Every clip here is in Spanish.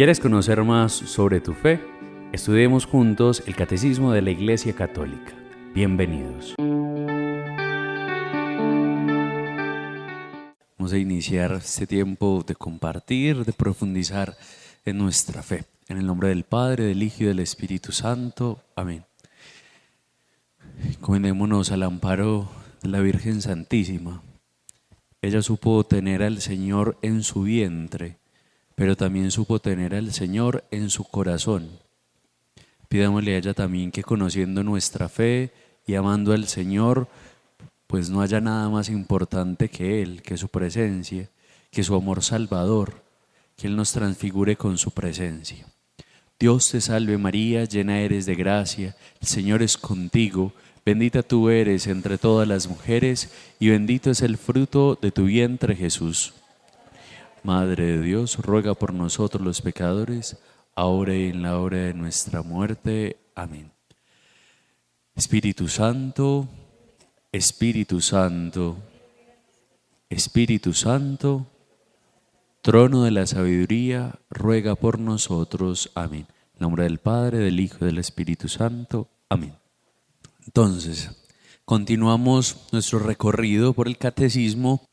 ¿Quieres conocer más sobre tu fe? Estudiemos juntos el Catecismo de la Iglesia Católica. Bienvenidos. Vamos a iniciar este tiempo de compartir, de profundizar en nuestra fe. En el nombre del Padre, del Hijo y del Espíritu Santo. Amén. Encomendémonos al amparo de la Virgen Santísima. Ella supo tener al Señor en su vientre, pero también supo tener al Señor en su corazón. Pidámosle a ella también que, conociendo nuestra fe y amando al Señor, pues no haya nada más importante que Él, que su presencia, que su amor salvador, que Él nos transfigure con su presencia. Dios te salve María, llena eres de gracia, el Señor es contigo, bendita tú eres entre todas las mujeres y bendito es el fruto de tu vientre Jesús. Madre de Dios, ruega por nosotros los pecadores, ahora y en la hora de nuestra muerte. Amén. Espíritu Santo, Espíritu Santo, Espíritu Santo, trono de la sabiduría, ruega por nosotros. Amén. En nombre del Padre, del Hijo y del Espíritu Santo. Amén. Entonces, continuamos nuestro recorrido por el Catecismo.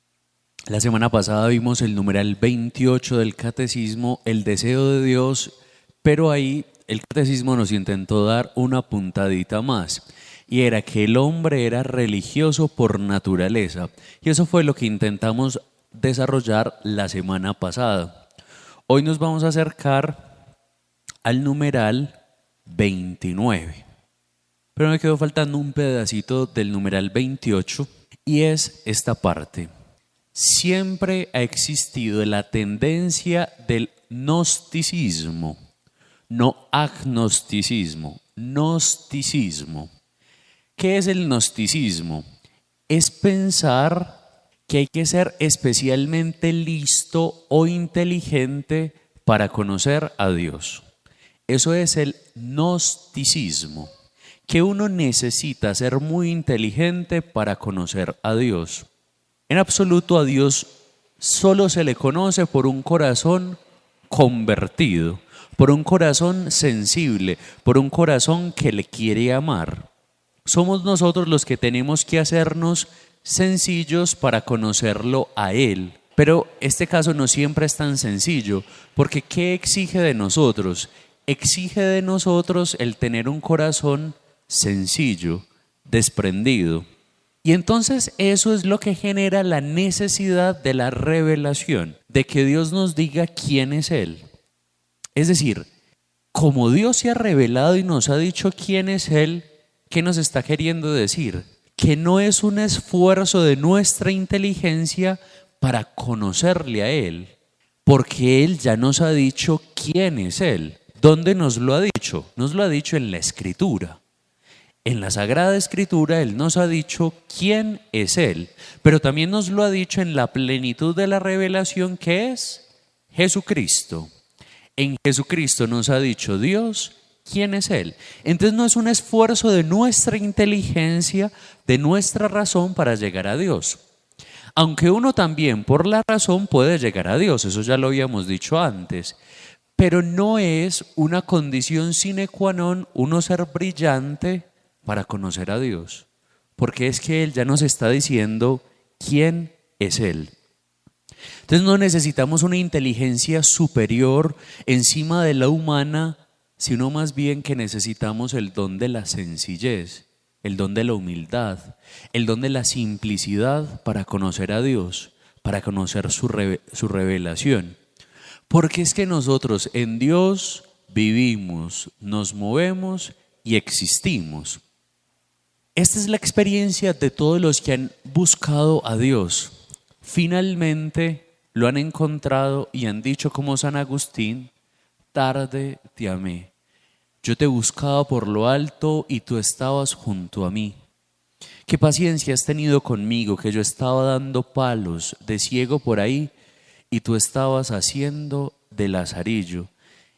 La semana pasada vimos el numeral 28 del Catecismo, el deseo de Dios, pero ahí el Catecismo nos intentó dar una puntadita más, y era que el hombre era religioso por naturaleza, y eso fue lo que intentamos desarrollar la semana pasada. Hoy nos vamos a acercar al numeral 29, pero me quedó faltando un pedacito del numeral 28, y es esta parte. Siempre ha existido la tendencia del gnosticismo, no agnosticismo, gnosticismo. ¿Qué es el gnosticismo? Es pensar que hay que ser especialmente listo o inteligente para conocer a Dios. Eso es el gnosticismo, que uno necesita ser muy inteligente para conocer a Dios. En absoluto, a Dios solo se le conoce por un corazón convertido, por un corazón sensible, por un corazón que le quiere amar. Somos nosotros los que tenemos que hacernos sencillos para conocerlo a Él. Pero este caso no siempre es tan sencillo, porque ¿qué exige de nosotros? Exige de nosotros el tener un corazón sencillo, desprendido. Y entonces eso es lo que genera la necesidad de la revelación, de que Dios nos diga quién es Él. Es decir, como Dios se ha revelado y nos ha dicho quién es Él, ¿qué nos está queriendo decir? Que no es un esfuerzo de nuestra inteligencia para conocerle a Él, porque Él ya nos ha dicho quién es Él. ¿Dónde nos lo ha dicho? Nos lo ha dicho en la Escritura. En la Sagrada Escritura Él nos ha dicho quién es Él, pero también nos lo ha dicho en la plenitud de la revelación, que es Jesucristo. En Jesucristo nos ha dicho Dios quién es Él. Entonces no es un esfuerzo de nuestra inteligencia, de nuestra razón para llegar a Dios. Aunque uno también por la razón puede llegar a Dios, eso ya lo habíamos dicho antes. Pero no es una condición sine qua non uno ser brillante para conocer a Dios, porque es que Él ya nos está diciendo quién es Él. Entonces no necesitamos una inteligencia superior encima de la humana, sino más bien que necesitamos el don de la sencillez, el don de la humildad, el don de la simplicidad para conocer a Dios, para conocer su revelación. Porque es que nosotros en Dios vivimos, nos movemos y existimos. Esta es la experiencia de todos los que han buscado a Dios. Finalmente lo han encontrado y han dicho como San Agustín: tarde te amé. Yo te buscaba por lo alto y tú estabas junto a mí. Qué paciencia has tenido conmigo, que yo estaba dando palos de ciego por ahí y tú estabas haciendo de lazarillo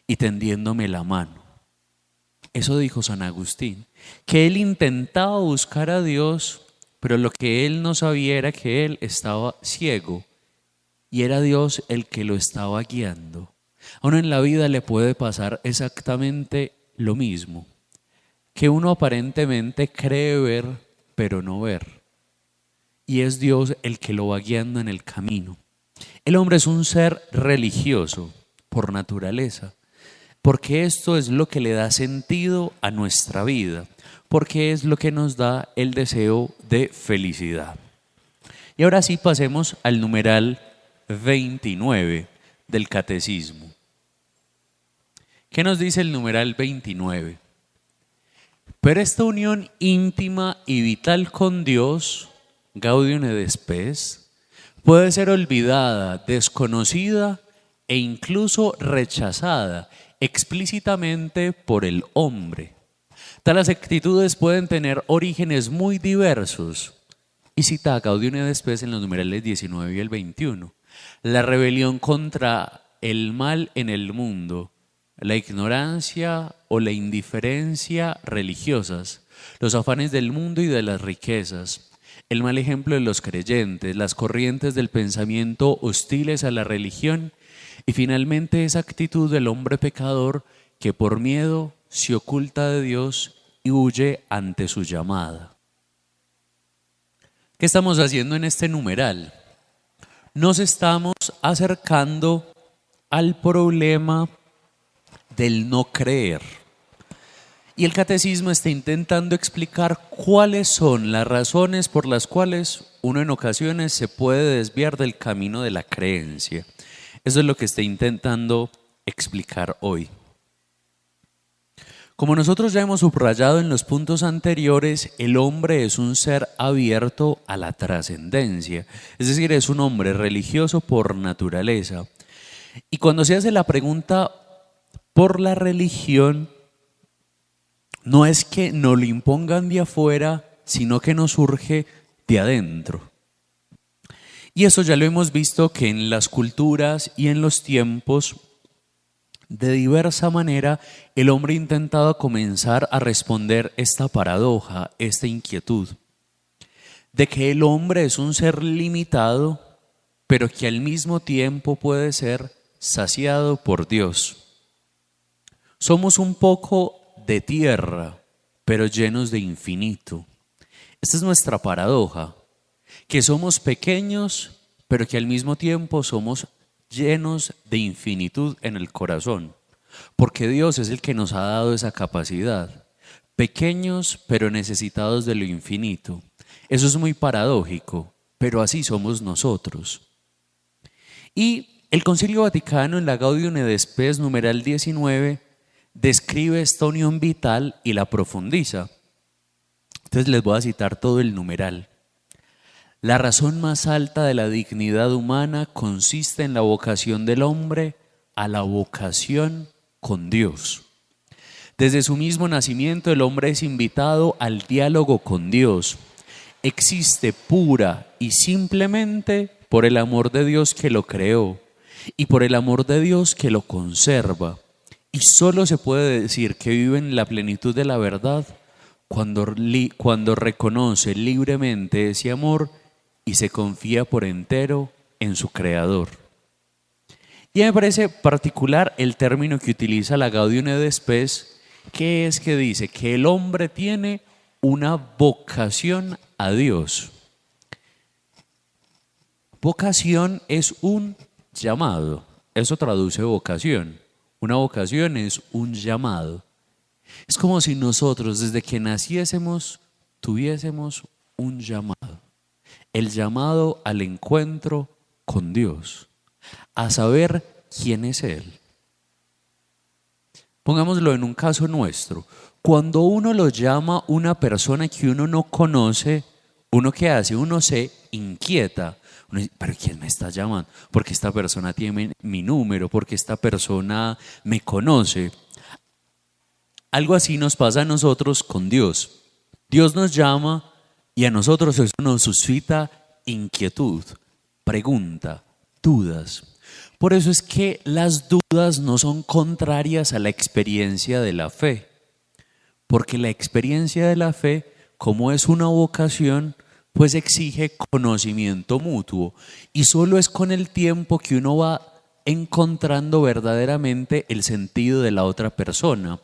y tendiéndome la mano. Eso dijo San Agustín, que él intentaba buscar a Dios, pero lo que él no sabía era que él estaba ciego y era Dios el que lo estaba guiando. A uno en la vida le puede pasar exactamente lo mismo, que uno aparentemente cree ver, pero no ver. Y es Dios el que lo va guiando en el camino. El hombre es un ser religioso por naturaleza, porque esto es lo que le da sentido a nuestra vida, porque es lo que nos da el deseo de felicidad. Y ahora sí pasemos al numeral 29 del catecismo. ¿Qué nos dice el numeral 29? Pero esta unión íntima y vital con Dios, Gaudium et Spes, puede ser olvidada, desconocida e incluso rechazada explícitamente por el hombre. Tales actitudes pueden tener orígenes muy diversos. Y cita a Gaudium et Spes en los numerales 19 y el 21. La rebelión contra el mal en el mundo, la ignorancia o la indiferencia religiosas, los afanes del mundo y de las riquezas, el mal ejemplo de los creyentes, las corrientes del pensamiento hostiles a la religión y finalmente esa actitud del hombre pecador que por miedo se oculta de Dios y huye ante su llamada. ¿Qué estamos haciendo en este numeral? Nos estamos acercando al problema del no creer. Y el catecismo está intentando explicar cuáles son las razones por las cuales uno en ocasiones se puede desviar del camino de la creencia. Eso es lo que está intentando explicar hoy. Como nosotros ya hemos subrayado en los puntos anteriores, el hombre es un ser abierto a la trascendencia, es decir, es un hombre religioso por naturaleza. Y cuando se hace la pregunta por la religión, no es que nos lo impongan de afuera, sino que nos surge de adentro. Y eso ya lo hemos visto que en las culturas y en los tiempos, de diversa manera, el hombre ha intentado comenzar a responder esta paradoja, esta inquietud, de que el hombre es un ser limitado, pero que al mismo tiempo puede ser saciado por Dios. Somos un poco de tierra, pero llenos de infinito. Esta es nuestra paradoja, que somos pequeños, pero que al mismo tiempo somos llenos de infinitud en el corazón, porque Dios es el que nos ha dado esa capacidad, pequeños pero necesitados de lo infinito. Eso es muy paradójico, pero así somos nosotros. Y el Concilio Vaticano en la Gaudium et Spes numeral 19 describe esta unión vital y la profundiza. Entonces les voy a citar todo el numeral. La razón más alta de la dignidad humana consiste en la vocación del hombre a la vocación con Dios. Desde su mismo nacimiento el hombre es invitado al diálogo con Dios. Existe pura y simplemente por el amor de Dios que lo creó y por el amor de Dios que lo conserva. Y solo se puede decir que vive en la plenitud de la verdad cuando reconoce libremente ese amor y se confía por entero en su Creador. Y me parece particular el término que utiliza la Gaudium et Spes, que es que dice que el hombre tiene una vocación a Dios. Vocación es un llamado, eso traduce vocación. Una vocación es un llamado. Es como si nosotros desde que naciésemos tuviésemos un llamado. El llamado al encuentro con Dios, a saber quién es Él. Pongámoslo en un caso nuestro. Cuando uno lo llama una persona que uno no conoce, ¿uno qué hace? Uno se inquieta. Uno dice, ¿pero quién me está llamando? Porque esta persona tiene mi número, porque esta persona me conoce. Algo así nos pasa a nosotros con Dios. Dios nos llama y a nosotros eso nos suscita inquietud, pregunta, dudas. Por eso es que las dudas no son contrarias a la experiencia de la fe. Porque la experiencia de la fe, como es una vocación, pues exige conocimiento mutuo. Y solo es con el tiempo que uno va encontrando verdaderamente el sentido de la otra persona.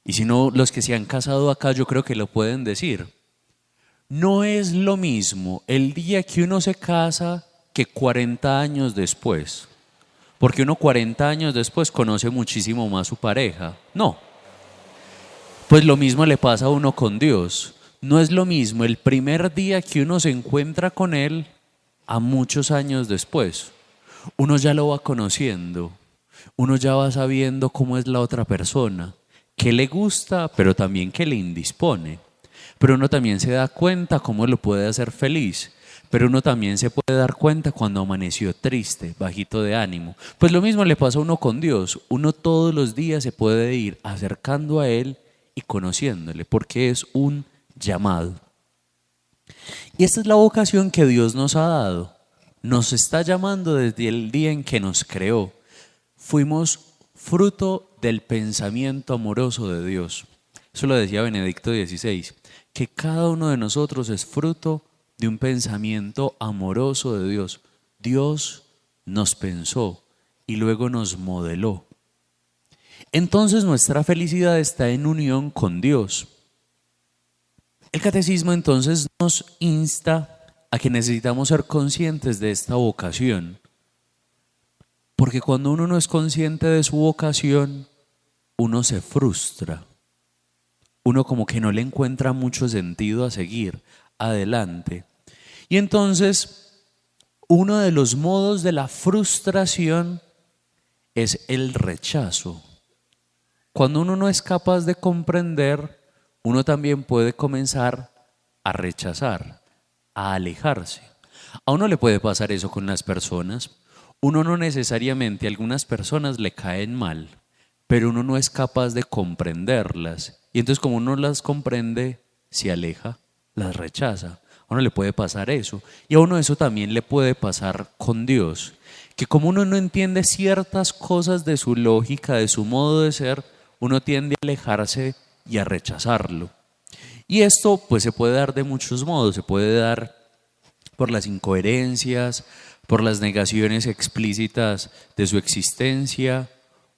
Y si no, los que se han casado acá yo creo que lo pueden decir. No es lo mismo el día que uno se casa que 40 años después. Porque uno 40 años después conoce muchísimo más a su pareja. No. Pues lo mismo le pasa a uno con Dios. No es lo mismo el primer día que uno se encuentra con Él a muchos años después. Uno ya lo va conociendo. Uno ya va sabiendo cómo es la otra persona. Qué le gusta, pero también qué le indispone. Pero uno también se da cuenta cómo lo puede hacer feliz. Pero uno también se puede dar cuenta cuando amaneció triste, bajito de ánimo. Pues lo mismo le pasa a uno con Dios. Uno todos los días se puede ir acercando a Él y conociéndole, porque es un llamado. Y esta es la vocación que Dios nos ha dado. Nos está llamando desde el día en que nos creó. Fuimos fruto del pensamiento amoroso de Dios. Eso lo decía Benedicto XVI, que cada uno de nosotros es fruto de un pensamiento amoroso de Dios. Dios nos pensó y luego nos modeló. Entonces nuestra felicidad está en unión con Dios. El catecismo entonces nos insta a que necesitamos ser conscientes de esta vocación. Porque cuando uno no es consciente de su vocación, uno se frustra. Uno como que no le encuentra mucho sentido a seguir adelante. Y entonces, uno de los modos de la frustración es el rechazo. Cuando uno no es capaz de comprender, uno también puede comenzar a rechazar, a alejarse. A uno le puede pasar eso con las personas. Uno no necesariamente, algunas personas le caen mal, pero uno no es capaz de comprenderlas. Y entonces como uno las comprende, se aleja, las rechaza. A uno le puede pasar eso. Y a uno eso también le puede pasar con Dios. Que como uno no entiende ciertas cosas de su lógica, de su modo de ser, uno tiende a alejarse y a rechazarlo. Y esto pues se puede dar de muchos modos. Se puede dar por las incoherencias, por las negaciones explícitas de su existencia,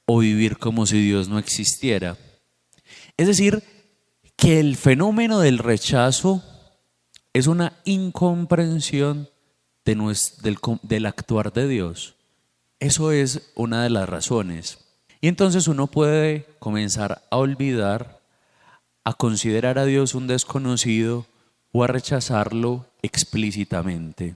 o vivir como si Dios no existiera. Es decir, que el fenómeno del rechazo es una incomprensión del actuar de Dios. Eso es una de las razones. Y entonces uno puede comenzar a olvidar, a considerar a Dios un desconocido o a rechazarlo explícitamente.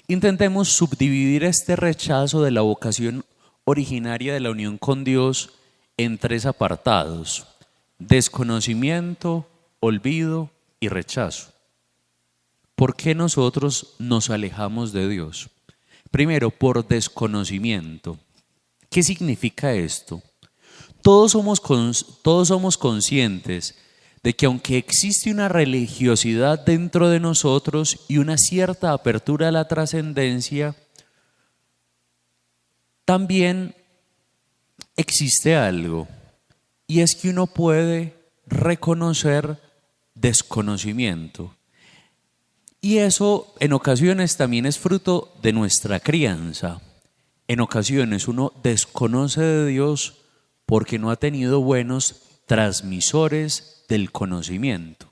Intentemos subdividir este rechazo de la vocación originaria de la unión con Dios en 3 apartados: desconocimiento, olvido y rechazo. ¿Por qué nosotros nos alejamos de Dios? Primero, por desconocimiento. ¿Qué significa esto? Todos somos conscientes de que aunque existe una religiosidad dentro de nosotros y una cierta apertura a la trascendencia, también existe algo, y es que uno puede reconocer desconocimiento. Y eso en ocasiones también es fruto de nuestra crianza. En ocasiones uno desconoce de Dios porque no ha tenido buenos transmisores del conocimiento.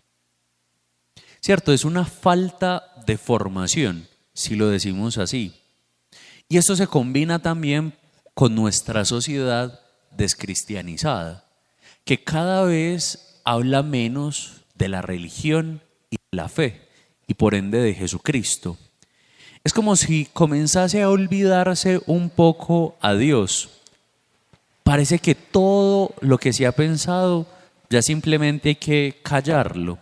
¿Cierto? Es una falta de formación, si lo decimos así. Y esto se combina también con nuestra sociedad descristianizada, que cada vez habla menos de la religión y de la fe, y por ende de Jesucristo. Es como si comenzase a olvidarse un poco a Dios. Parece que todo lo que se ha pensado ya simplemente hay que callarlo.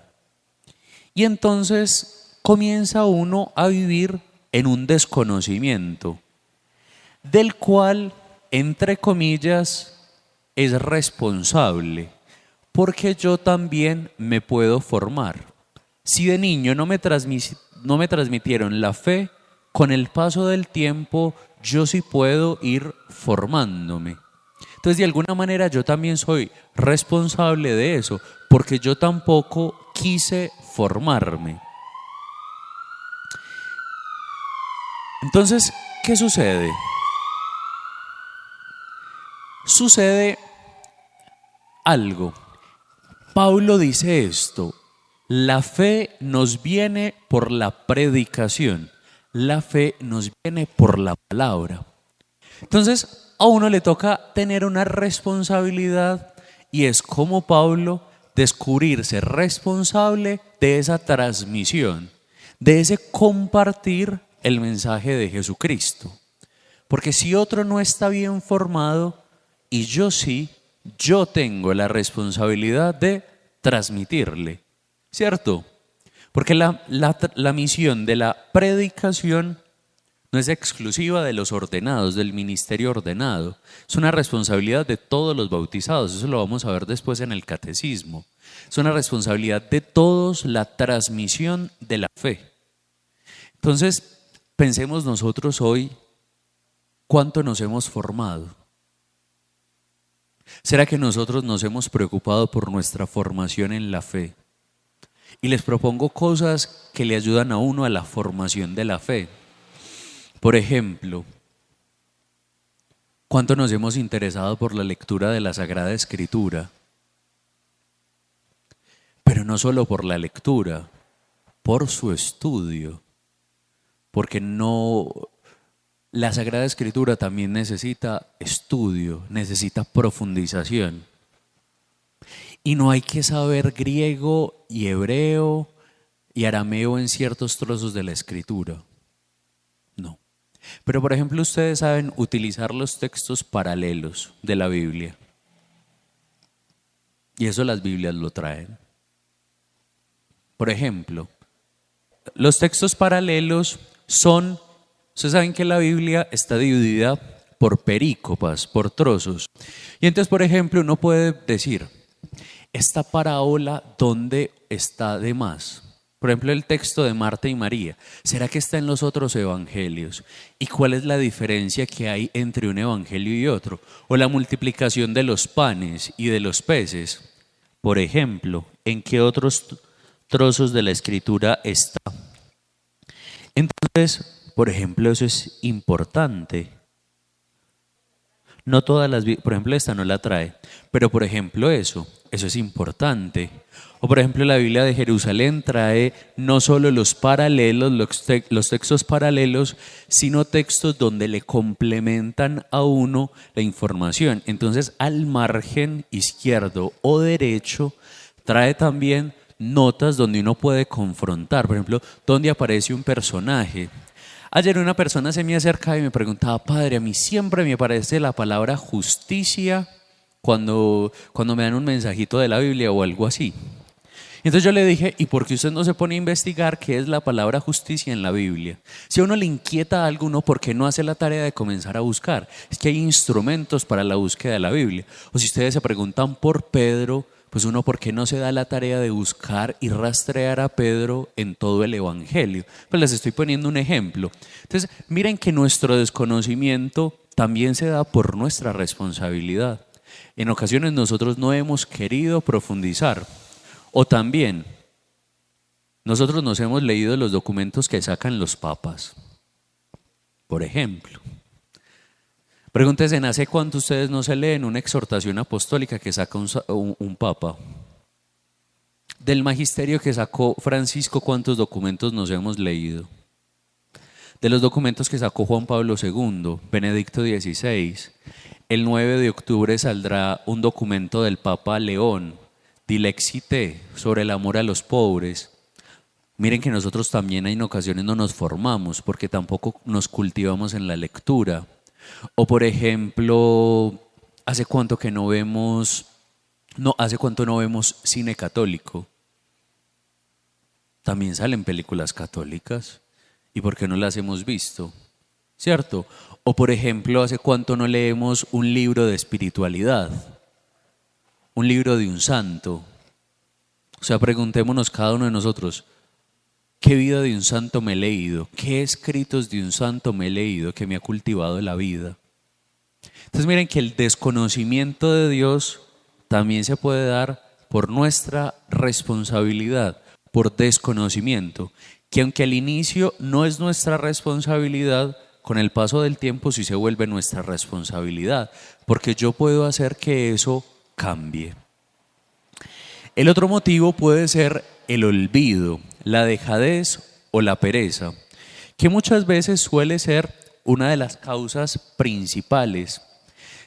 Y entonces comienza uno a vivir en un desconocimiento, del cual, entre comillas, es responsable, porque yo también me puedo formar. Si de niño no me transmitieron la fe, con el paso del tiempo yo sí puedo ir formándome. Entonces, de alguna manera yo también soy responsable de eso, porque yo tampoco quise formarme. Entonces, ¿qué sucede? Sucede algo. Pablo dice esto: la fe nos viene por la predicación, la fe nos viene por la palabra. Entonces a uno le toca tener una responsabilidad, y es como Pablo descubrirse responsable de esa transmisión, de ese compartir el mensaje de Jesucristo. Porque si otro no está bien formado y yo sí, yo tengo la responsabilidad de transmitirle, ¿cierto? Porque la misión de la predicación no es exclusiva de los ordenados, del ministerio ordenado. Es una responsabilidad de todos los bautizados. Eso lo vamos a ver después en el catecismo. Es una responsabilidad de todos la transmisión de la fe. Entonces, pensemos nosotros hoy cuánto nos hemos formado. ¿Será que nosotros nos hemos preocupado por nuestra formación en la fe? Y les propongo cosas que le ayudan a uno a la formación de la fe. Por ejemplo, ¿cuánto nos hemos interesado por la lectura de la Sagrada Escritura? Pero no solo por la lectura, por su estudio. Porque la Sagrada Escritura también necesita estudio, necesita profundización. Y no hay que saber griego y hebreo y arameo en ciertos trozos de la Escritura. No. Pero por ejemplo, ustedes saben utilizar los textos paralelos de la Biblia. Y eso las Biblias lo traen. Por ejemplo, los textos paralelos son, ustedes saben que la Biblia está dividida por perícopas, por trozos. Y entonces, por ejemplo, uno puede decir, esta parábola, ¿dónde está de más? Por ejemplo, el texto de Marta y María, ¿será que está en los otros evangelios? ¿Y cuál es la diferencia que hay entre un evangelio y otro? O la multiplicación de los panes y de los peces. Por ejemplo, ¿en qué otros trozos de la Escritura está? Entonces, por ejemplo, eso es importante. No todas las, por ejemplo, esta no la trae, pero por ejemplo eso es importante. O por ejemplo, la Biblia de Jerusalén trae no solo los paralelos, los textos paralelos, sino textos donde le complementan a uno la información. Entonces, al margen izquierdo o derecho, trae también notas donde uno puede confrontar. Por ejemplo, donde aparece un personaje. Ayer una persona se me acercaba y me preguntaba, padre, a mí siempre me aparece la palabra justicia cuando me dan un mensajito de la Biblia o algo así. Entonces yo le dije, ¿y por qué usted no se pone a investigar qué es la palabra justicia en la Biblia? Si a uno le inquieta algo, ¿uno por qué no hace la tarea de comenzar a buscar? Es que hay instrumentos para la búsqueda de la Biblia. O si ustedes se preguntan por Pedro, pues uno por qué no se da la tarea de buscar y rastrear a Pedro en todo el Evangelio. Pues les estoy poniendo un ejemplo. Entonces, miren que nuestro desconocimiento también se da por nuestra responsabilidad. En ocasiones nosotros no hemos querido profundizar. O también, nosotros nos hemos leído los documentos que sacan los papas. Por ejemplo, pregúntense, ¿hace cuánto ustedes no se leen una exhortación apostólica que saca un papa? Del magisterio que sacó Francisco, ¿cuántos documentos nos hemos leído? De los documentos que sacó Juan Pablo II, Benedicto XVI, el 9 de octubre saldrá un documento del Papa León, Dilexite, sobre el amor a los pobres. Miren que nosotros también en ocasiones no nos formamos porque tampoco nos cultivamos en la lectura. O por ejemplo, ¿hace cuánto no vemos cine católico? También salen películas católicas. ¿Y por qué no las hemos visto? ¿Cierto? O por ejemplo, ¿hace cuánto no leemos un libro de espiritualidad? Un libro de un santo. O sea, preguntémonos cada uno de nosotros, ¿qué vida de un santo me he leído? ¿Qué escritos de un santo me he leído que me ha cultivado la vida? Entonces miren que el desconocimiento de Dios también se puede dar por nuestra responsabilidad, por desconocimiento, que aunque al inicio no es nuestra responsabilidad, con el paso del tiempo sí se vuelve nuestra responsabilidad, porque yo puedo hacer que eso cambie. El otro motivo puede ser el olvido, la dejadez o la pereza, que muchas veces suele ser una de las causas principales.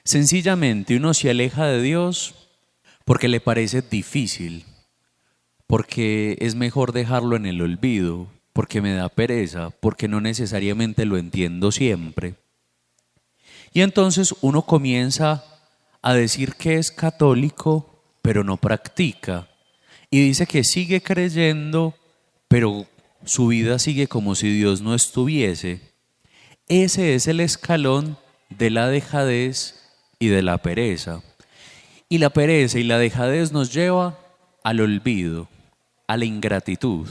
Sencillamente uno se aleja de Dios porque le parece difícil, porque es mejor dejarlo en el olvido, porque me da pereza, porque no necesariamente lo entiendo siempre. Y entonces uno comienza a decir que es católico, pero no practica. Y dice que sigue creyendo, pero su vida sigue como si Dios no estuviese. Ese es el escalón de la dejadez y de la pereza. Y la pereza y la dejadez nos lleva al olvido, a la ingratitud.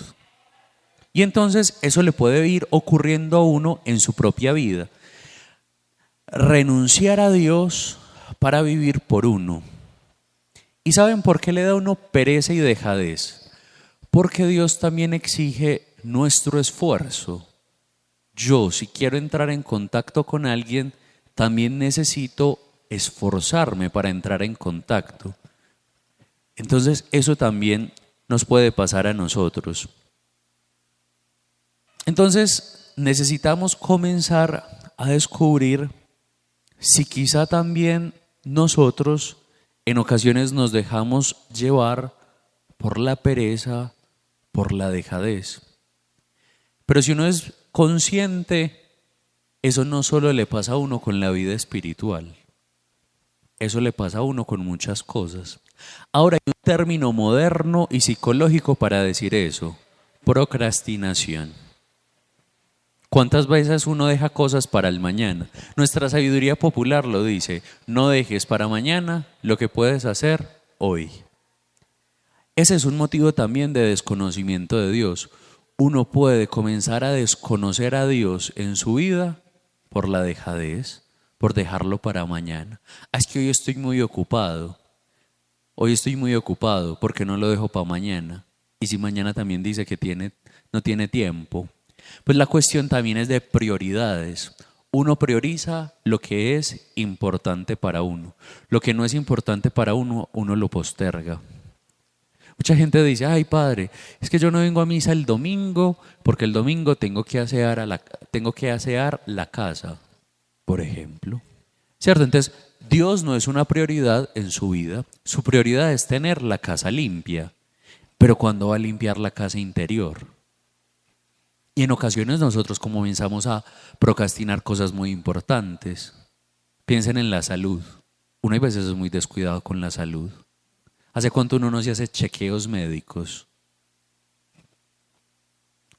Y entonces eso le puede ir ocurriendo a uno en su propia vida. Renunciar a Dios para vivir por uno. ¿Y saben por qué le da a uno pereza y dejadez? Porque Dios también exige nuestro esfuerzo. Yo, si quiero entrar en contacto con alguien, también necesito esforzarme para entrar en contacto. Entonces, eso también nos puede pasar a nosotros. Entonces, necesitamos comenzar a descubrir si quizá también nosotros en ocasiones nos dejamos llevar por la pereza, por la dejadez. Pero si uno es consciente, eso no solo le pasa a uno con la vida espiritual, eso le pasa a uno con muchas cosas. Ahora hay un término moderno y psicológico para decir eso: procrastinación. ¿Cuántas veces uno deja cosas para el mañana? Nuestra sabiduría popular lo dice: no dejes para mañana lo que puedes hacer hoy. Ese es un motivo también de desconocimiento de Dios. Uno puede comenzar a desconocer a Dios en su vida por la dejadez, por dejarlo para mañana. Es que hoy estoy muy ocupado. Hoy estoy muy ocupado, ¿porque no lo dejo para mañana? Y si mañana también dice que no tiene tiempo. Pues la cuestión también es de prioridades. Uno prioriza lo que es importante para uno. Lo que no es importante para uno, uno lo posterga. Mucha gente dice: ay, padre, es que yo no vengo a misa el domingo porque el domingo tengo que asear la casa, por ejemplo. ¿Cierto? Entonces, Dios no es una prioridad en su vida. Su prioridad es tener la casa limpia. Pero ¿cuándo va a limpiar la casa interior? Y en ocasiones nosotros comenzamos a procrastinar cosas muy importantes. Piensen en la salud. Uno a veces es muy descuidado con la salud. ¿Hace cuánto uno no se hace chequeos médicos?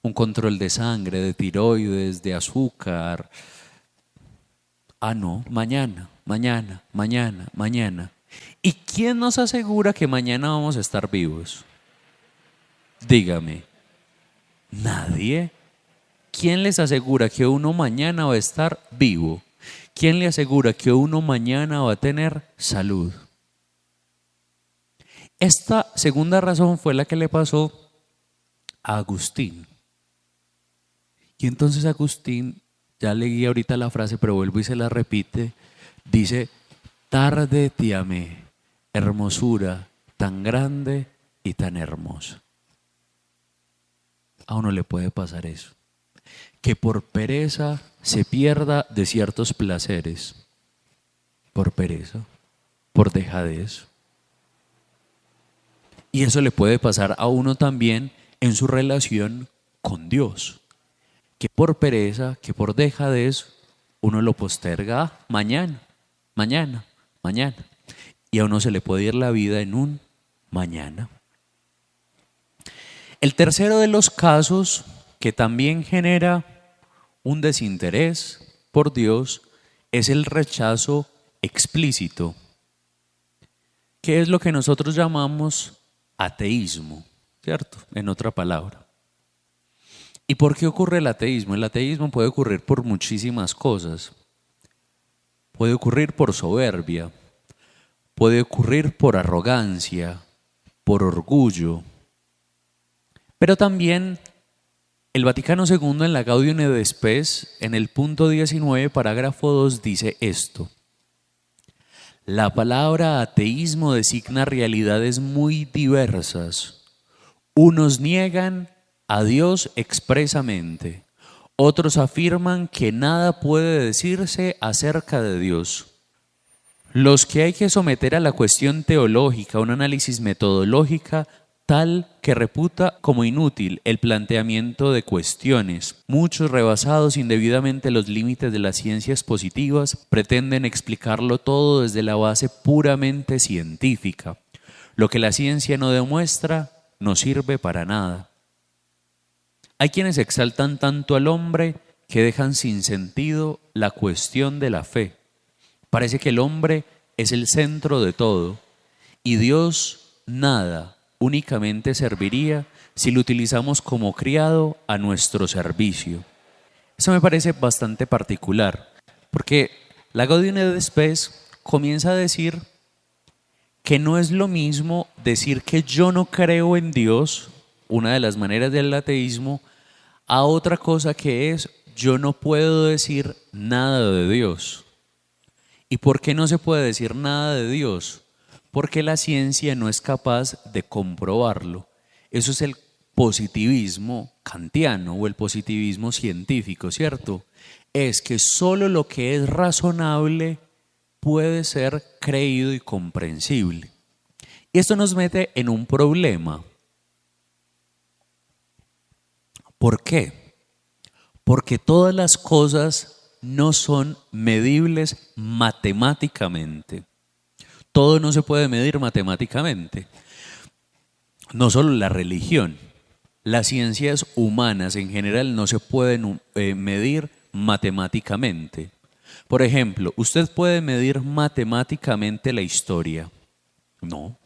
Un control de sangre, de tiroides, de azúcar. Ah, no, mañana. ¿Y quién nos asegura que mañana vamos a estar vivos? Dígame. Nadie. ¿Quién les asegura que uno mañana va a estar vivo? ¿Quién le asegura que uno mañana va a tener salud? Esta segunda razón fue la que le pasó a Agustín. Y entonces Agustín, ya leí ahorita la frase, pero vuelvo y se la repite, dice: tarde te amé, hermosura tan grande y tan hermosa. A uno le puede pasar eso, que por pereza se pierda de ciertos placeres, por pereza, por dejadez. Y eso le puede pasar a uno también en su relación con Dios, que por pereza, que por dejadez, uno lo posterga mañana. Y a uno se le puede ir la vida en un mañana. El tercero de los casos que también genera un desinterés por Dios es el rechazo explícito, que es lo que nosotros llamamos ateísmo, ¿cierto? En otra palabra. ¿Y por qué ocurre el ateísmo? El ateísmo puede ocurrir por muchísimas cosas. Puede ocurrir por soberbia, puede ocurrir por arrogancia, por orgullo, pero también El Vaticano II en la Gaudium et Spes, en el punto 19, parágrafo 2, dice esto: la palabra ateísmo designa realidades muy diversas. Unos niegan a Dios expresamente, otros afirman que nada puede decirse acerca de Dios. Los que hay que someter a la cuestión teológica, un análisis metodológica tal que reputa como inútil el planteamiento de cuestiones. Muchos, rebasados indebidamente los límites de las ciencias positivas, pretenden explicarlo todo desde la base puramente científica. Lo que la ciencia no demuestra no sirve para nada. Hay quienes exaltan tanto al hombre que dejan sin sentido la cuestión de la fe. Parece que el hombre es el centro de todo y Dios nada, únicamente serviría si lo utilizamos como criado a nuestro servicio. Eso me parece bastante particular, porque la Gaudium et Spes comienza a decir que no es lo mismo decir que yo no creo en Dios, una de las maneras del ateísmo, a otra cosa que es yo no puedo decir nada de Dios. ¿Y por qué no se puede decir nada de Dios? Porque la ciencia no es capaz de comprobarlo. Eso es el positivismo kantiano o el positivismo científico, ¿cierto? Es que solo lo que es razonable puede ser creído y comprensible. Y esto nos mete en un problema. ¿Por qué? Porque todas las cosas no son medibles matemáticamente. Todo no se puede medir matemáticamente. No solo la religión, las ciencias humanas en general no se pueden medir matemáticamente. Por ejemplo, ¿usted puede medir matemáticamente la historia? No.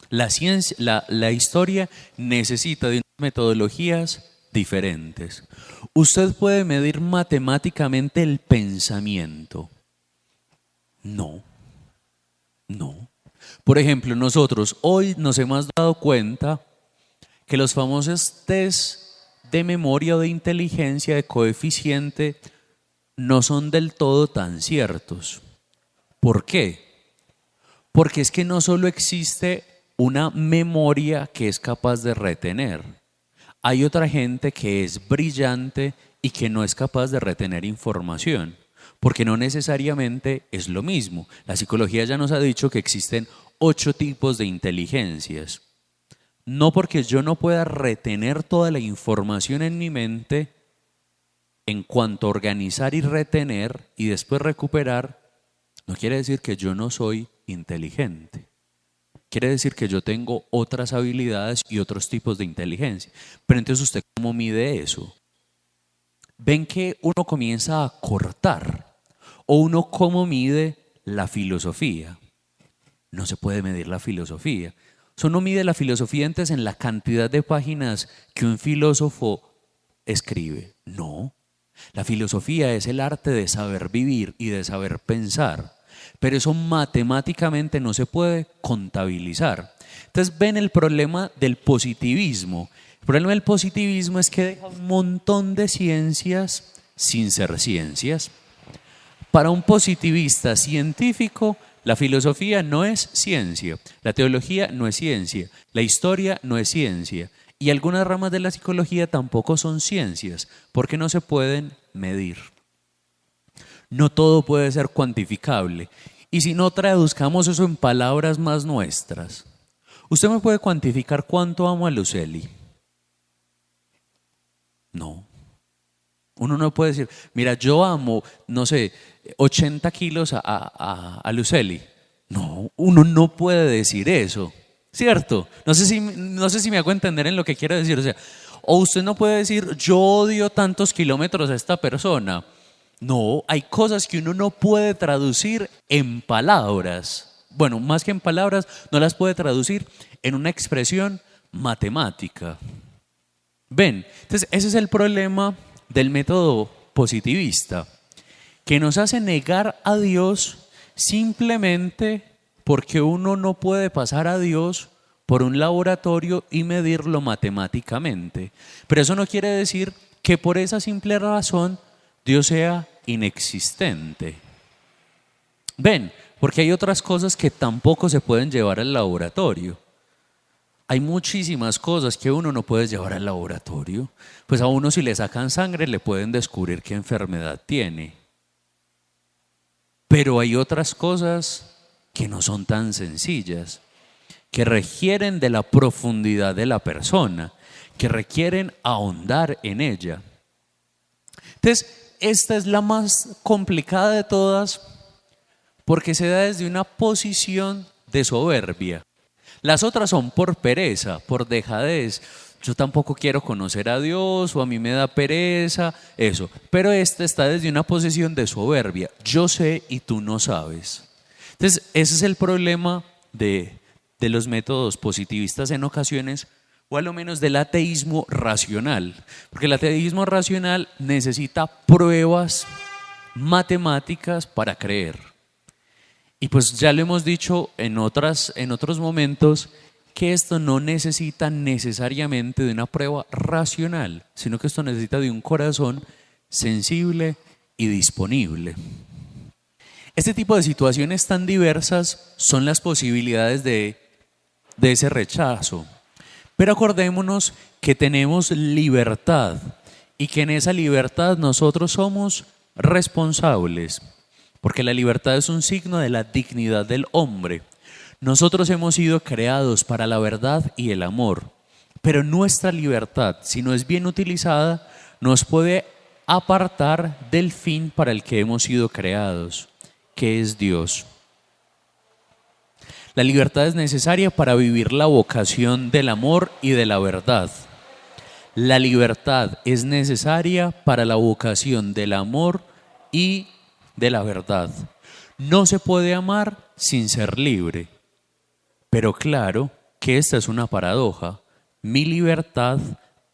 La ciencia, la historia necesita de unas metodologías diferentes. ¿Usted puede medir matemáticamente el pensamiento? No. Por ejemplo, nosotros hoy nos hemos dado cuenta que los famosos test de memoria o de inteligencia de coeficiente no son del todo tan ciertos. ¿Por qué? Porque es que no solo existe una memoria que es capaz de retener. Hay otra gente que es brillante y que no es capaz de retener información, porque no necesariamente es lo mismo. La psicología ya nos ha dicho que existen 8 tipos de inteligencias. No porque yo no pueda retener toda la información en mi mente, en cuanto a organizar y retener y después recuperar, no quiere decir que yo no soy inteligente. Quiere decir que yo tengo otras habilidades y otros tipos de inteligencia. Pero entonces, ¿usted cómo mide eso? Ven que uno comienza a cortar. O uno cómo mide la filosofía. No se puede medir la filosofía. Uno mide la filosofía entonces en la cantidad de páginas que un filósofo escribe. No. La filosofía es el arte de saber vivir y de saber pensar. Pero eso matemáticamente no se puede contabilizar. Entonces ven el problema del positivismo. El problema del positivismo es que deja un montón de ciencias sin ser ciencias. Para un positivista científico, la filosofía no es ciencia, la teología no es ciencia, la historia no es ciencia y algunas ramas de la psicología tampoco son ciencias porque no se pueden medir. No todo puede ser cuantificable. Y si no traduzcamos eso en palabras más nuestras, ¿usted me puede cuantificar cuánto amo a Lucely? No. Uno no puede decir, mira, yo amo, no sé, 80 kilos a Lucely. No, uno no puede decir eso, ¿cierto? No sé si me hago entender en lo que quiero decir. O usted no puede decir, yo odio tantos kilómetros a esta persona. No, hay cosas que uno no puede traducir en palabras. Bueno, más que en palabras, no las puede traducir en una expresión matemática. ¿Ven? Entonces, ese es el problema del método positivista, que nos hace negar a Dios simplemente porque uno no puede pasar a Dios por un laboratorio y medirlo matemáticamente. Pero eso no quiere decir que por esa simple razón Dios sea inexistente. Ven, porque hay otras cosas que tampoco se pueden llevar al laboratorio. Hay muchísimas cosas que uno no puede llevar al laboratorio. Pues a uno, si le sacan sangre, le pueden descubrir qué enfermedad tiene. Pero hay otras cosas que no son tan sencillas, que requieren de la profundidad de la persona, que requieren ahondar en ella. Entonces, esta es la más complicada de todas, porque se da desde una posición de soberbia. Las otras son por pereza, por dejadez. Yo tampoco quiero conocer a Dios, o a mí me da pereza, eso. Pero esta está desde una posición de soberbia. Yo sé y tú no sabes. Entonces, ese es el problema de los métodos positivistas en ocasiones, o a lo menos del ateísmo racional. Porque el ateísmo racional necesita pruebas matemáticas para creer. Y pues ya lo hemos dicho en otros momentos, que esto no necesita necesariamente de una prueba racional, sino que esto necesita de un corazón sensible y disponible. Este tipo de situaciones tan diversas son las posibilidades de ese rechazo. Pero acordémonos que tenemos libertad y que en esa libertad nosotros somos responsables. Porque la libertad es un signo de la dignidad del hombre. Nosotros hemos sido creados para la verdad y el amor, pero nuestra libertad, si no es bien utilizada, nos puede apartar del fin para el que hemos sido creados, que es Dios. La libertad es necesaria para vivir la vocación del amor y de la verdad. La libertad es necesaria para la vocación del amor y de la verdad. No se puede amar sin ser libre. Pero claro que esta es una paradoja. Mi libertad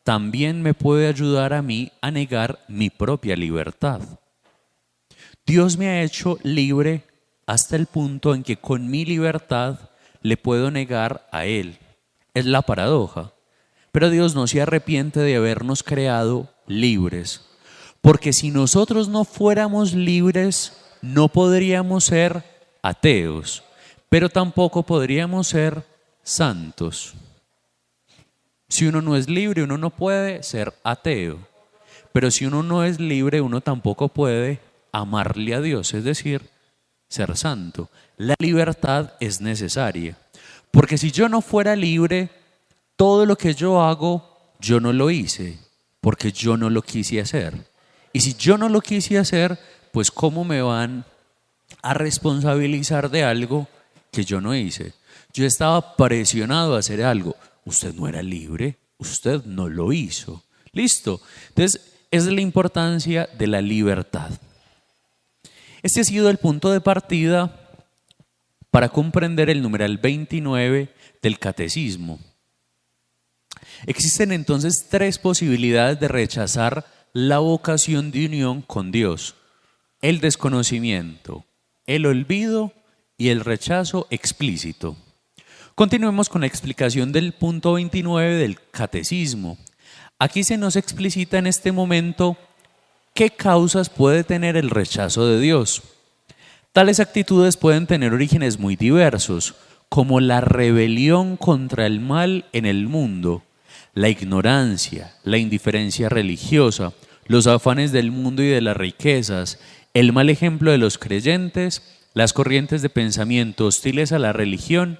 también me puede ayudar a mí a negar mi propia libertad. Dios me ha hecho libre hasta el punto en que con mi libertad le puedo negar a Él. Es la paradoja. Pero Dios no se arrepiente de habernos creado libres. Porque si nosotros no fuéramos libres, no podríamos ser ateos, pero tampoco podríamos ser santos. Si uno no es libre, uno no puede ser ateo. Pero si uno no es libre, uno tampoco puede amarle a Dios, es decir, ser santo. La libertad es necesaria. Porque si yo no fuera libre, todo lo que yo hago, yo no lo hice, porque yo no lo quise hacer. Y si yo no lo quise hacer, pues ¿cómo me van a responsabilizar de algo que yo no hice? Yo estaba presionado a hacer algo. Usted no era libre, usted no lo hizo. Listo. Entonces, esa es la importancia de la libertad. Este ha sido el punto de partida para comprender el numeral 29 del Catecismo. Existen entonces 3 posibilidades de rechazar la vocación de unión con Dios: el desconocimiento, el olvido y el rechazo explícito. Continuemos con la explicación del punto 29 del Catecismo. Aquí se nos explicita en este momento qué causas puede tener el rechazo de Dios. Tales actitudes pueden tener orígenes muy diversos, como la rebelión contra el mal en el mundo, la ignorancia, la indiferencia religiosa, los afanes del mundo y de las riquezas, el mal ejemplo de los creyentes, las corrientes de pensamiento hostiles a la religión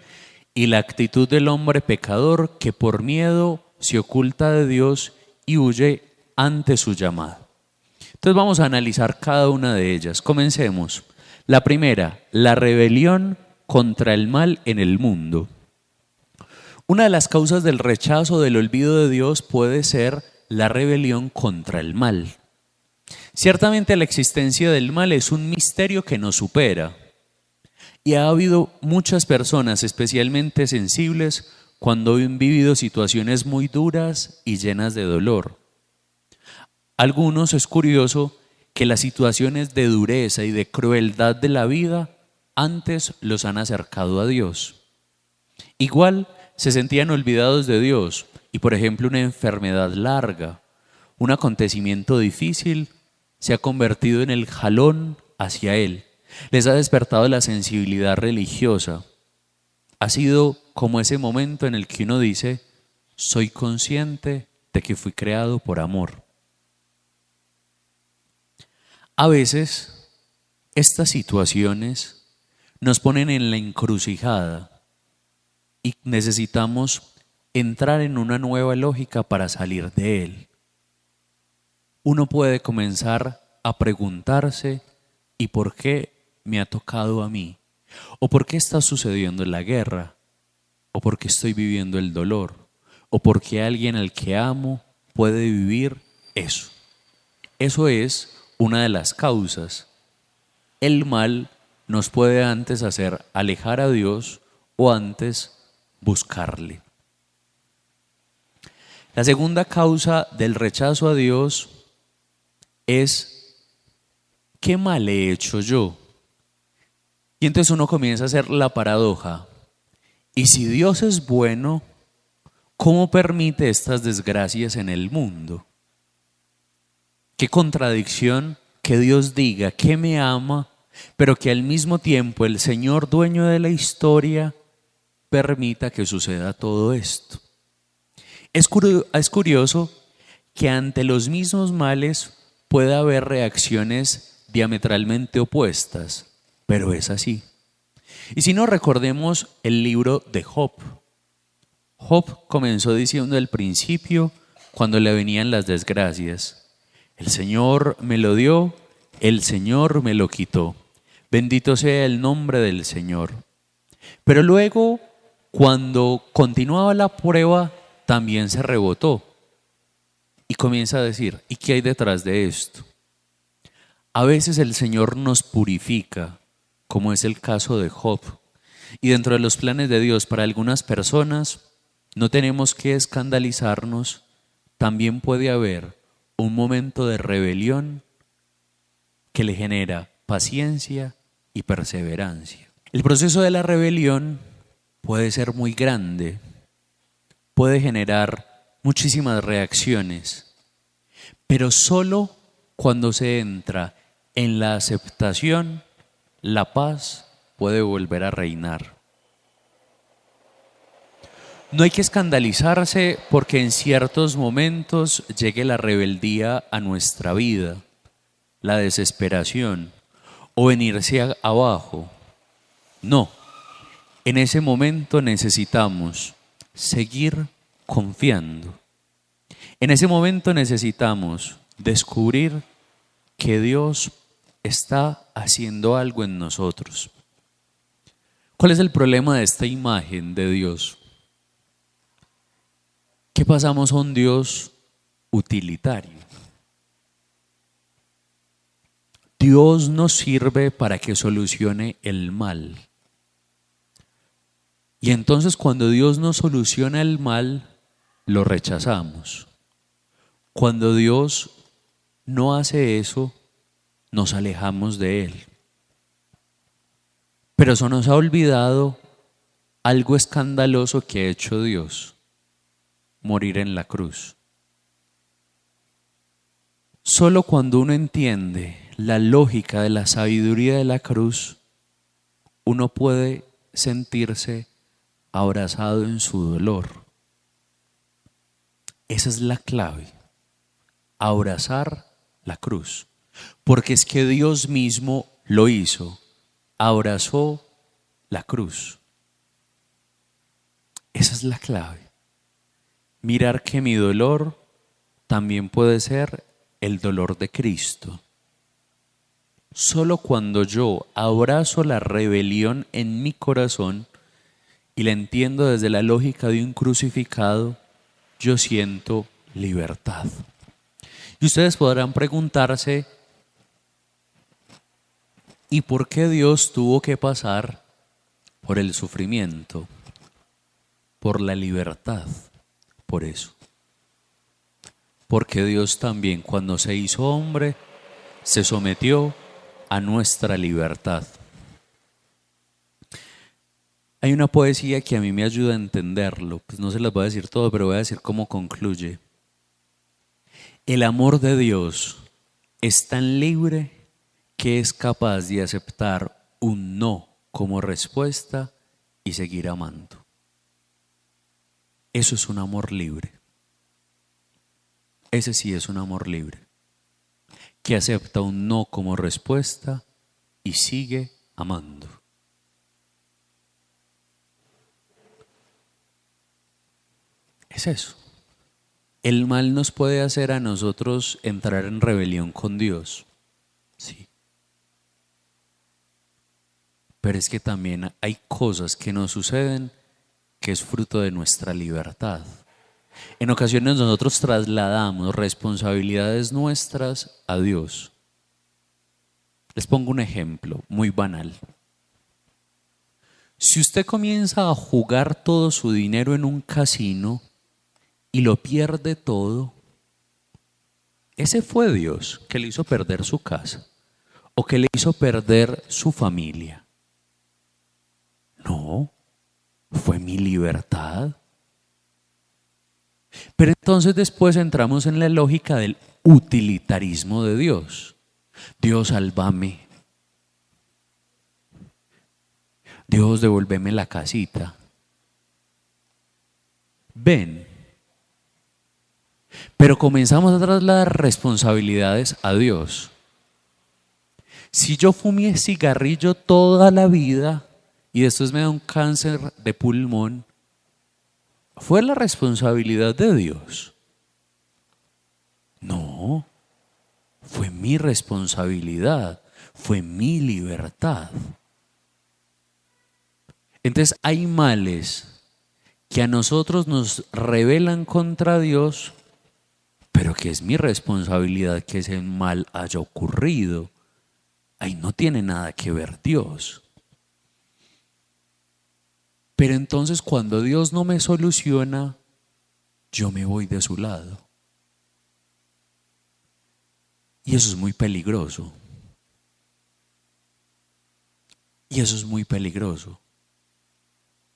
y la actitud del hombre pecador que por miedo se oculta de Dios y huye ante su llamada. Entonces vamos a analizar cada una de ellas. Comencemos. La primera, la rebelión contra el mal en el mundo. Una de las causas del rechazo del olvido de Dios puede ser la rebelión contra el mal. Ciertamente la existencia del mal es un misterio que nos supera. Y ha habido muchas personas especialmente sensibles cuando han vivido situaciones muy duras y llenas de dolor. Algunos, es curioso, que las situaciones de dureza y de crueldad de la vida antes los han acercado a Dios. Igual, se sentían olvidados de Dios y, por ejemplo, una enfermedad larga, un acontecimiento difícil, se ha convertido en el jalón hacia Él. Les ha despertado la sensibilidad religiosa. Ha sido como ese momento en el que uno dice, soy consciente de que fui creado por amor. A veces, estas situaciones nos ponen en la encrucijada y necesitamos entrar en una nueva lógica para salir de él. Uno puede comenzar a preguntarse, ¿y por qué me ha tocado a mí? ¿O por qué está sucediendo la guerra? ¿O por qué estoy viviendo el dolor? ¿O por qué alguien al que amo puede vivir eso? Eso es una de las causas. El mal nos puede antes hacer alejar a Dios o antes buscarle. La segunda causa del rechazo a Dios es, ¿qué mal he hecho yo? Y entonces uno comienza a hacer la paradoja. Y si Dios es bueno, ¿cómo permite estas desgracias en el mundo? Qué contradicción que Dios diga que me ama, pero que al mismo tiempo el Señor, dueño de la historia, permita que suceda todo esto. Es curioso que ante los mismos males pueda haber reacciones diametralmente opuestas, pero es así. Y si no, recordemos el libro de Job. Job comenzó diciendo al principio, cuando le venían las desgracias, el Señor me lo dio, el Señor me lo quitó. Bendito sea el nombre del Señor. Pero luego, cuando continuaba la prueba, también se rebotó. Y comienza a decir, ¿y qué hay detrás de esto? A veces el Señor nos purifica, como es el caso de Job. Y dentro de los planes de Dios para algunas personas, no tenemos que escandalizarnos. También puede haber un momento de rebelión que le genera paciencia y perseverancia. El proceso de la rebelión puede ser muy grande, puede generar muchísimas reacciones, pero solo cuando se entra en la aceptación, la paz puede volver a reinar. No hay que escandalizarse porque en ciertos momentos llegue la rebeldía a nuestra vida, la desesperación o venirse abajo. No, en ese momento necesitamos seguir confiando. En ese momento necesitamos descubrir que Dios está haciendo algo en nosotros. ¿Cuál es el problema de esta imagen de Dios? Que pasamos a un Dios utilitario. Dios nos sirve para que solucione el mal. Y entonces cuando Dios nos soluciona el mal, lo rechazamos. Cuando Dios no hace eso, nos alejamos de Él. Pero eso nos ha olvidado algo escandaloso que ha hecho Dios: morir en la cruz. Solo cuando uno entiende la lógica de la sabiduría de la cruz, uno puede sentirse abrazado en su dolor. Esa es la clave, abrazar la cruz. Porque es que Dios mismo lo hizo, abrazó la cruz. Esa es la clave. Mirar que mi dolor también puede ser el dolor de Cristo. Solo cuando yo abrazo la rebelión en mi corazón y la entiendo desde la lógica de un crucificado, yo siento libertad. Y ustedes podrán preguntarse, ¿y por qué Dios tuvo que pasar por el sufrimiento? Por la libertad, por eso. Porque Dios también, cuando se hizo hombre, se sometió a nuestra libertad. Hay una poesía que a mí me ayuda a entenderlo, pues no se las voy a decir todo, pero voy a decir cómo concluye. El amor de Dios es tan libre que es capaz de aceptar un no como respuesta y seguir amando. Eso es un amor libre. Ese sí es un amor libre, que acepta un no como respuesta y sigue amando. Es eso. El mal nos puede hacer a nosotros entrar en rebelión con Dios, sí. Pero es que también hay cosas que nos suceden que es fruto de nuestra libertad. En ocasiones nosotros trasladamos responsabilidades nuestras a Dios. Les pongo un ejemplo muy banal. Si usted comienza a jugar todo su dinero en un casino y lo pierde todo, ese fue Dios que le hizo perder su casa o que le hizo perder su familia. No, fue mi libertad. Pero entonces después entramos en la lógica del utilitarismo de Dios. Dios, sálvame. Dios, devuélveme la casita. Ven. Pero comenzamos a trasladar responsabilidades a Dios. Si yo fumé cigarrillo toda la vida y después me da un cáncer de pulmón, ¿fue la responsabilidad de Dios? No, fue mi responsabilidad, fue mi libertad. Entonces hay males que a nosotros nos rebelan contra Dios, pero que es mi responsabilidad que ese mal haya ocurrido. Ahí no tiene nada que ver Dios. Pero entonces cuando Dios no me soluciona, yo me voy de su lado. Y eso es muy peligroso. Y eso es muy peligroso.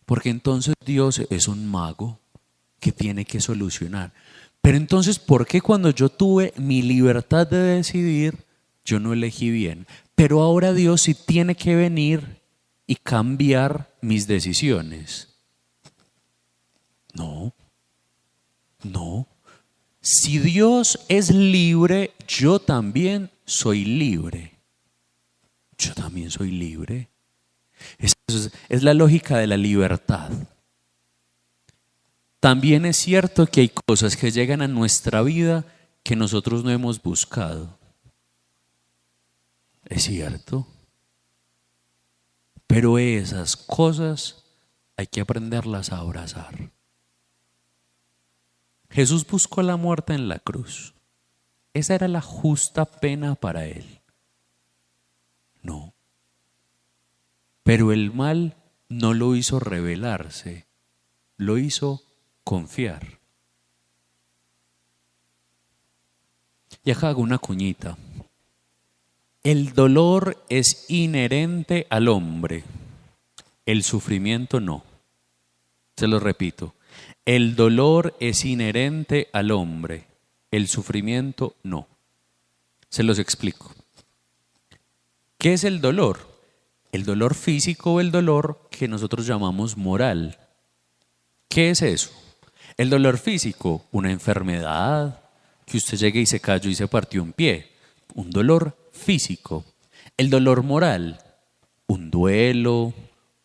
Porque entonces Dios es un mago que tiene que solucionar. Pero entonces, ¿por qué cuando yo tuve mi libertad de decidir, yo no elegí bien? Pero ahora Dios sí tiene que venir y cambiar mis decisiones. No, no. Si Dios es libre, yo también soy libre. Yo también soy libre. Es la lógica de la libertad. También es cierto que hay cosas que llegan a nuestra vida que nosotros no hemos buscado. Es cierto. Pero esas cosas hay que aprenderlas a abrazar. Jesús buscó la muerte en la cruz. Esa era la justa pena para él. No. Pero el mal no lo hizo rebelarse, lo hizo confiar. Y acá hago una cuñita. El dolor es inherente al hombre, el sufrimiento no. Se lo repito. El dolor es inherente al hombre, el sufrimiento no. Se los explico. ¿Qué es el dolor? El dolor físico o el dolor que nosotros llamamos moral. ¿Qué es eso? El dolor físico, una enfermedad, que usted llegue y se cayó y se partió un pie. Un dolor físico. El dolor moral, un duelo,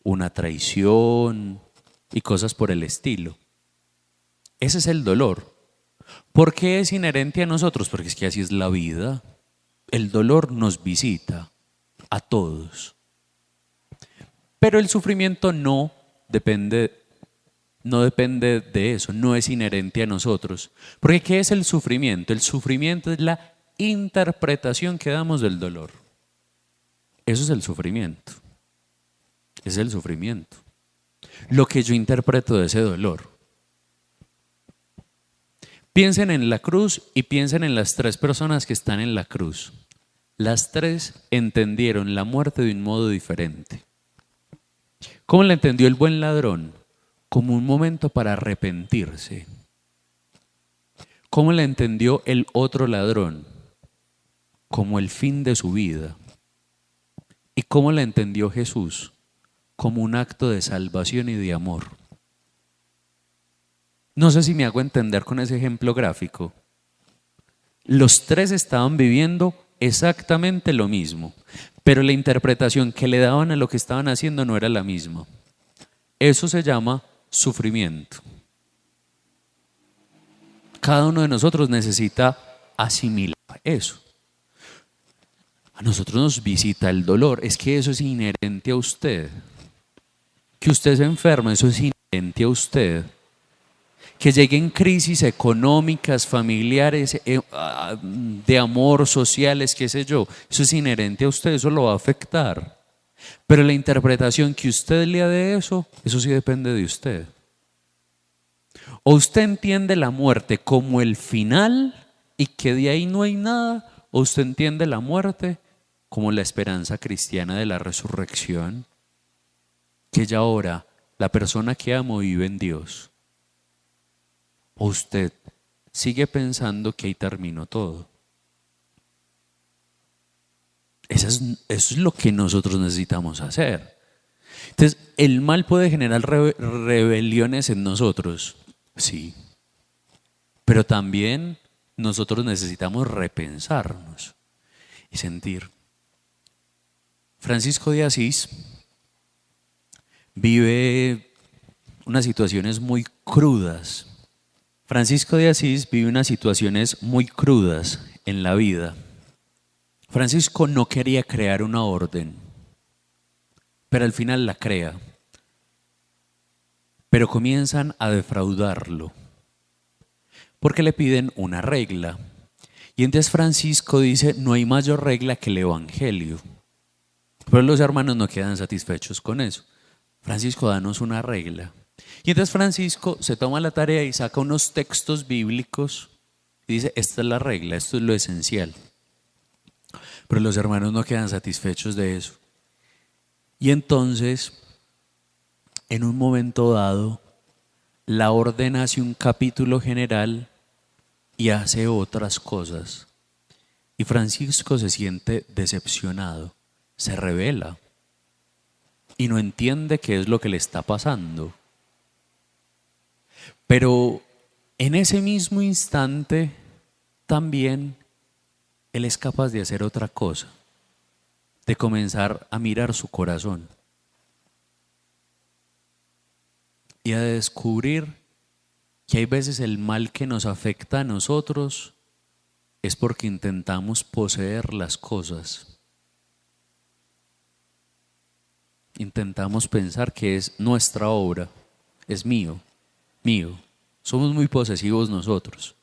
una traición y cosas por el estilo. Ese es el dolor. ¿Por qué es inherente a nosotros? Porque es que así es la vida. El dolor nos visita a todos. Pero el sufrimiento no depende de eso, no es inherente a nosotros. Porque ¿qué es el sufrimiento? El sufrimiento es la interpretación que damos del dolor. Eso es el sufrimiento. Es el sufrimiento. Lo que yo interpreto de ese dolor. Piensen en la cruz y piensen en las tres personas que están en la cruz. Las tres entendieron la muerte de un modo diferente. ¿Cómo la entendió el buen ladrón? Como un momento para arrepentirse. ¿Cómo la entendió el otro ladrón? Como el fin de su vida. ¿Y cómo la entendió Jesús? Como un acto de salvación y de amor. No sé si me hago entender con ese ejemplo gráfico. Los tres estaban viviendo exactamente lo mismo, pero la interpretación que le daban a lo que estaban haciendo no era la misma. Eso se llama sufrimiento. Cada uno de nosotros necesita asimilar eso. A nosotros nos visita el dolor, es que eso es inherente a usted. Que usted se enferma, eso es inherente a usted. Que lleguen crisis económicas, familiares, de amor, sociales, qué sé yo, eso es inherente a usted, eso lo va a afectar. Pero la interpretación que usted le dé de eso sí depende de usted. O usted entiende la muerte como el final y que de ahí no hay nada, o usted entiende la muerte como la esperanza cristiana de la resurrección, que ya ahora la persona que amo vive en Dios. O usted sigue pensando que ahí terminó todo. Eso es lo que nosotros necesitamos hacer. Entonces, el mal puede generar rebeliones en nosotros, sí. Pero también nosotros necesitamos repensarnos y sentir. Francisco de Asís vive unas situaciones muy crudas. Francisco de Asís vive unas situaciones muy crudas en la vida. Francisco no quería crear una orden, pero al final la crea. Pero comienzan a defraudarlo, porque le piden una regla. Y entonces Francisco dice, no hay mayor regla que el Evangelio. Pero los hermanos no quedan satisfechos con eso. Francisco, danos una regla. Y entonces Francisco se toma la tarea y saca unos textos bíblicos y dice, esta es la regla, esto es lo esencial. Pero los hermanos no quedan satisfechos de eso. Y entonces, en un momento dado, la orden hace un capítulo general y hace otras cosas. Y Francisco se siente decepcionado, se rebela y no entiende qué es lo que le está pasando. Pero en ese mismo instante también él es capaz de hacer otra cosa, de comenzar a mirar su corazón y a descubrir que hay veces el mal que nos afecta a nosotros es porque intentamos poseer las cosas. Intentamos pensar que es nuestra obra, es mío. Somos muy posesivos nosotros,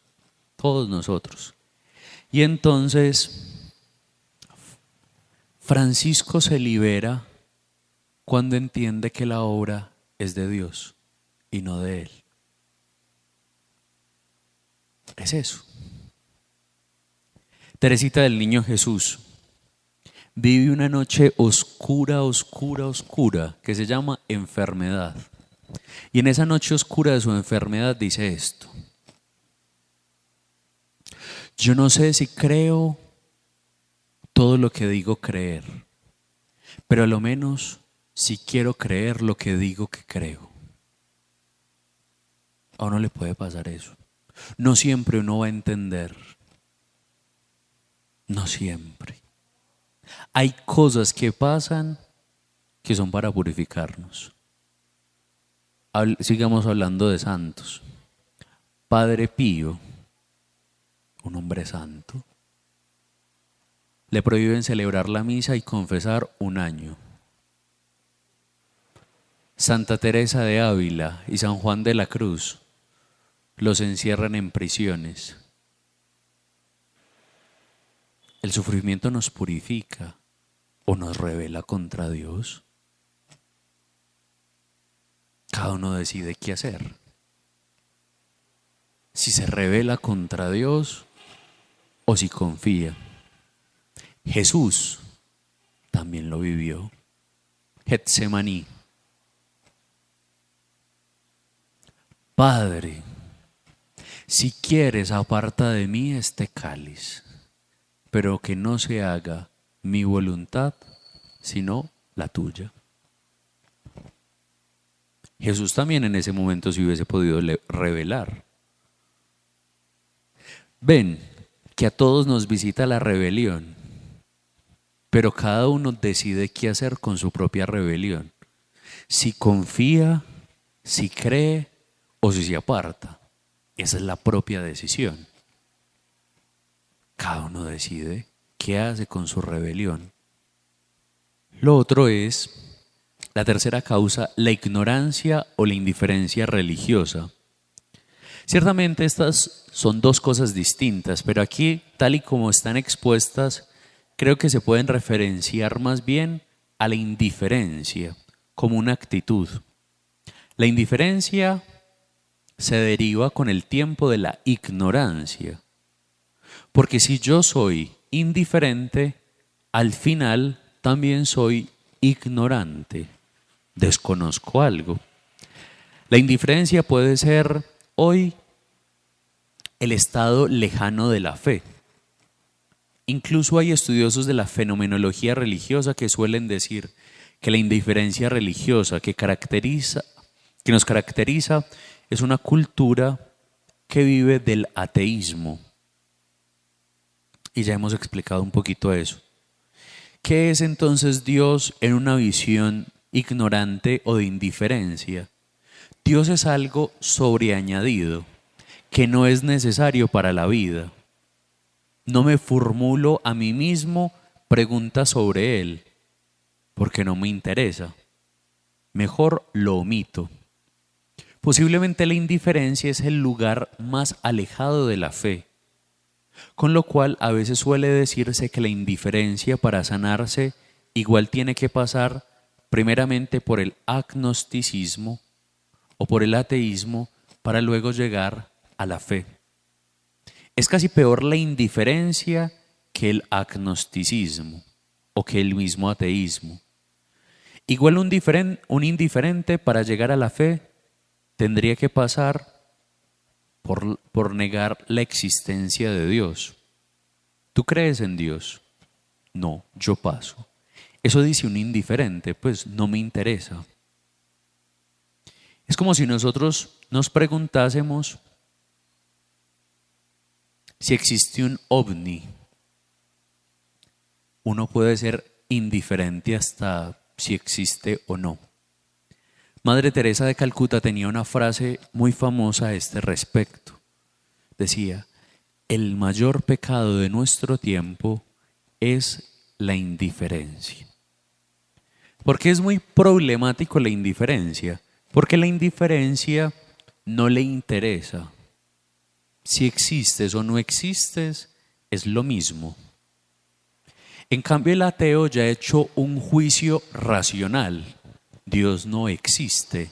todos nosotros. Y entonces Francisco se libera cuando entiende que la obra es de Dios y no de él. Es eso. Teresita del Niño Jesús vive una noche oscura que se llama enfermedad. Y en esa noche oscura de su enfermedad dice esto: yo no sé si creo todo lo que digo creer, pero a lo menos si quiero creer lo que digo que creo. A uno le puede pasar eso. No siempre uno va a entender. No siempre. Hay cosas que pasan que son para purificarnos. Sigamos hablando de santos. Padre Pío, un hombre santo, le prohíben celebrar la misa y confesar 1 año. Santa Teresa de Ávila y San Juan de la Cruz los encierran en prisiones. ¿El sufrimiento nos purifica o nos rebela contra Dios? Cada uno decide qué hacer. Si se rebela contra Dios o si confía. Jesús también lo vivió. Getsemaní, Padre, si quieres, aparta de mí este cáliz, pero que no se haga mi voluntad, sino la tuya. Jesús también en ese momento se hubiese podido revelar. Ven, que a todos nos visita la rebelión, pero cada uno decide qué hacer con su propia rebelión. Si confía, si cree o si se aparta. Esa es la propia decisión. Cada uno decide qué hace con su rebelión. Lo otro es, la tercera causa, la ignorancia o la indiferencia religiosa. Ciertamente estas son dos cosas distintas, pero aquí, tal y como están expuestas, creo que se pueden referenciar más bien a la indiferencia como una actitud. La indiferencia se deriva con el tiempo de la ignorancia, porque si yo soy indiferente, al final también soy ignorante, desconozco algo. La indiferencia puede ser hoy el estado lejano de la fe. Incluso hay estudiosos de la fenomenología religiosa que suelen decir que la indiferencia religiosa que nos caracteriza es una cultura que vive del ateísmo. Y ya hemos explicado un poquito eso. ¿Qué es entonces Dios en una visión ignorante o de indiferencia? Dios es algo sobreañadido, que no es necesario para la vida. No me formulo a mí mismo preguntas sobre Él, porque no me interesa. Mejor lo omito. Posiblemente la indiferencia es el lugar más alejado de la fe, con lo cual a veces suele decirse que la indiferencia para sanarse igual tiene que pasar primeramente por el agnosticismo o por el ateísmo para luego llegar a la fe. Es casi peor la indiferencia que el agnosticismo o que el mismo ateísmo. Igual un indiferente para llegar a la fe tendría que pasar por negar la existencia de Dios. ¿Tú crees en Dios? No, yo paso. Eso dice un indiferente, pues no me interesa. Es como si nosotros nos preguntásemos si existe un ovni. Uno puede ser indiferente hasta si existe o no. Madre Teresa de Calcuta tenía una frase muy famosa a este respecto. Decía, el mayor pecado de nuestro tiempo es la indiferencia. ¿Por qué es muy problemático la indiferencia? Porque la indiferencia no le interesa. Si existes o no existes, es lo mismo. En cambio, el ateo ya ha hecho un juicio racional. Dios no existe.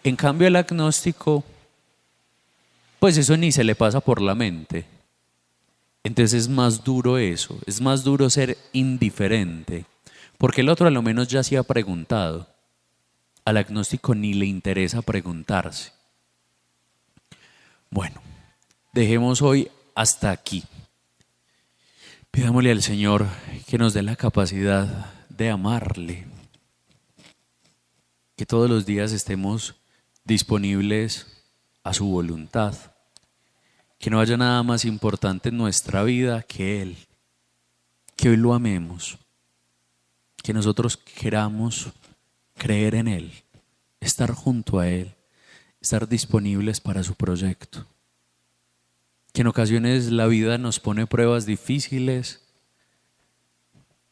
En cambio, el agnóstico, pues eso ni se le pasa por la mente. Entonces es más duro eso, es más duro ser indiferente, porque el otro a lo menos ya se ha preguntado. Al agnóstico ni le interesa preguntarse. Bueno, dejemos hoy hasta aquí. Pidámosle al Señor que nos dé la capacidad de amarle, que todos los días estemos disponibles a su voluntad, que no haya nada más importante en nuestra vida que Él, que hoy lo amemos, que nosotros queramos creer en Él, estar junto a Él, estar disponibles para su proyecto. Que en ocasiones la vida nos pone pruebas difíciles,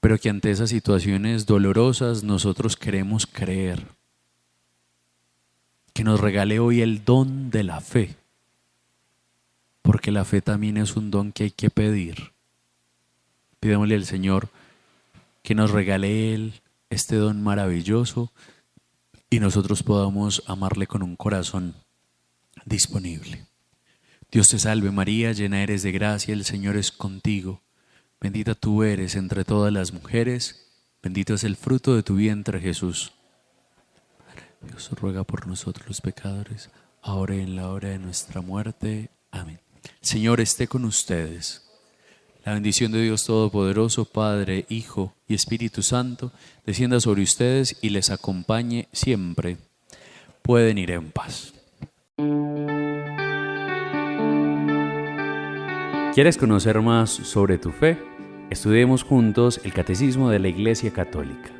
pero que ante esas situaciones dolorosas nosotros queremos creer. Que nos regale hoy el don de la fe, porque la fe también es un don que hay que pedir. Pidámosle al Señor que nos regale Él este don maravilloso y nosotros podamos amarle con un corazón disponible. Dios te salve María, llena eres de gracia, el Señor es contigo. Bendita tú eres entre todas las mujeres, bendito es el fruto de tu vientre Jesús. Dios ruega por nosotros los pecadores, ahora y en la hora de nuestra muerte. Amén. El Señor esté con ustedes. La bendición de Dios Todopoderoso, Padre, Hijo y Espíritu Santo, descienda sobre ustedes y les acompañe siempre. Pueden ir en paz. ¿Quieres conocer más sobre tu fe? Estudiemos juntos el Catecismo de la Iglesia Católica.